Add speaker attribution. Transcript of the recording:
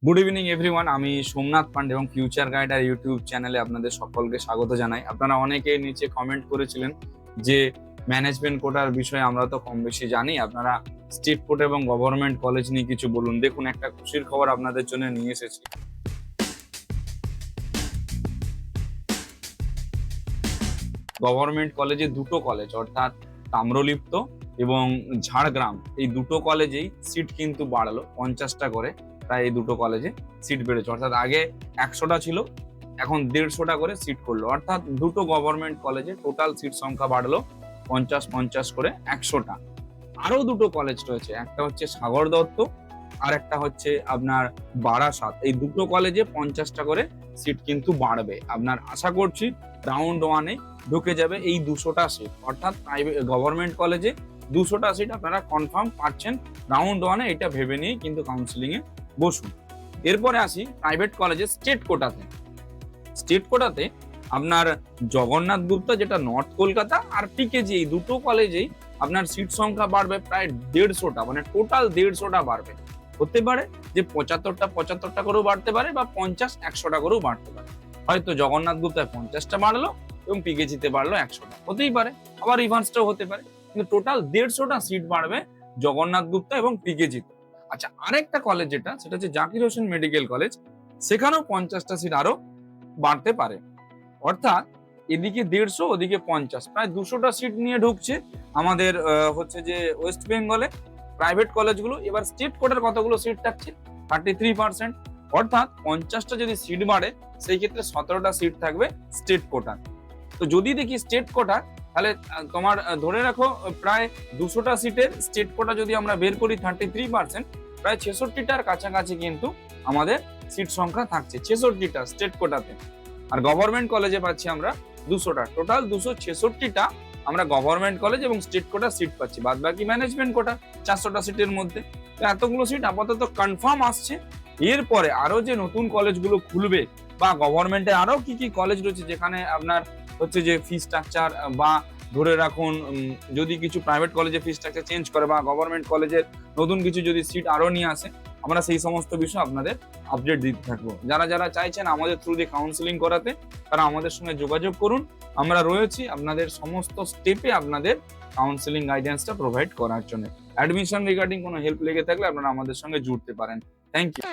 Speaker 1: Good evening everyone. আমি সোমনাথ পান্ডে এবং future guide আর YouTube চ্যানেলে আপনাদের সকলকে স্বাগত জানাই। আপনারা অনেকে নিচে কমেন্ট করেছিলেন যে ম্যানেজমেন্ট কোটার বিষয়ে আমরা তো কম বেশি জানি, আপনারা স্টেট কোটা এবং গভর্নমেন্ট কলেজ নিয়ে কিছু বলুন। দেখুন, একটা খুশির খবর আপনাদের জন্য নিয়ে এসেছি। গভর্নমেন্ট কলেজে দুটো কলেজ অর্থাৎ তাম্রলিপ্ত এবং ঝাড়গ্রাম, এই দুটো কলেজেই সিট কিন্তু বাড়লো 50টা করে। প্রায় এই দুটো কলেজে সিট বেড়েছে, অর্থাৎ আগে 100টা ছিল, এখন 150টা করে সিট করলো। অর্থাৎ দুটো গভর্নমেন্ট কলেজে টোটাল সিট সংখ্যা বাড়লো 50-50 করে 100টা। আরো দুটো কলেজ রয়েছে, একটা হচ্ছে সাগর দত্ত আর একটা হচ্ছে আপনার বারাসাত। এই দুটো কলেজে 50টা করে সিট কিন্তু বাড়বে। আপনার আশা করছি রাউন্ড ওয়ানে ঢুকে যাবে এই 200টা সিট, অর্থাৎ প্রাইভেট গভর্নমেন্ট কলেজে 200টা সিট আপনারা কনফার্ম পাচ্ছেন রাউন্ড ওয়ানে। এটা ভেবে নিয়ে কিন্তু কাউন্সিলিং এ বসুন। এরপরে আসি প্রাইভেট কলেজে স্টেট কোটাতে। স্টেট কোটাতে আপনার জগন্নাথ গুপ্তা, যেটা নর্থ কলকাতা, আর পিকেজি, এই দুটো কলেজেই আপনার সিট সংখ্যা বাড়বে প্রায় 150টা, মানে টোটাল 150টা বাড়বে। হতে পারে যে 75টা করেও বাড়তে পারে বা 50-100টা করেও বাড়তে পারে। হয়তো জগন্নাথ গুপ্তায় 50টা বাড়লো এবং পিকেজিতে বাড়লো 100টা, হতেই পারে। আবার রিভার্সটাও হতে পারে, কিন্তু টোটাল 150টা সিট বাড়বে জগন্নাথ গুপ্তা এবং পিকেজিতে। আচ্ছা, আরেকটা কলেজ যেটা, সেটা হচ্ছে জাকির হোসেন মেডিকেল কলেজ, সেখানেও 50টা সিট আরো বাড়তে পারে। অর্থাৎ এদিকে 150, ওদিকে 50, প্রায় 200টা সিট নিয়ে ঢুকছে আমাদের হচ্ছে যে ওয়েস্ট বেঙ্গলে প্রাইভেট কলেজগুলো। এবার স্টেট কোটার কতগুলো সিট থাকছে? 33%। অর্থাৎ 50টা যদি সিট বাড়ে, সেই ক্ষেত্রে 17টা সিট থাকবে স্টেট কোটার। তো যদি দেখি স্টেট কোটা, তাহলে তোমার ধরে রাখো প্রায় 200টা সিটের স্টেট কোটা যদি আমরা বের করি 33%, প্রায় 66টার কাছাকাছি কিন্তু আমাদের সিট সংখ্যা থাকছে 66টা স্টেট কোটাতে। আর গভর্নমেন্ট কলেজে পাচ্ছি আমরা 200টা, টোটাল 266টা আমরা গভর্নমেন্ট কলেজ এবং স্টেট কোটা সিট পাচ্ছি। বাদ বাকি ম্যানেজমেন্ট কোটা 400টা সিটের মধ্যে। তো এতগুলো সিট আপাতত কনফার্ম আসছে। এরপরে আরো যে নতুন কলেজগুলো খুলবে বা গভর্নমেন্টে আরো কি কি কলেজ রয়েছে যেখানে আপনার হচ্ছে যে ফি স্ট্রাকচার, বা ধরে রাখুন যদি কিছু প্রাইভেট কলেজে ফি স্ট্রাকচার চেঞ্জ করে বা গভর্নমেন্ট কলেজের নতুন কিছু যদি সিট আরো নিয়ে আসে, আমরা সেই সমস্ত বিষয় আপনাদের আপডেট দিতে থাকবো। যারা যারা চাইছেন আমাদের থ্রু দিয়ে কাউন্সিলিং করাতে, তারা আমাদের সঙ্গে যোগাযোগ করুন। আমরা রয়েছি আপনাদের সমস্ত স্টেপে আপনাদের কাউন্সিলিং গাইডেন্সটা প্রোভাইড করার জন্য। অ্যাডমিশন রিগার্ডিং কোনো হেল্প লেগে থাকলে আপনারা আমাদের সঙ্গে জুড়তে পারেন। Thank you.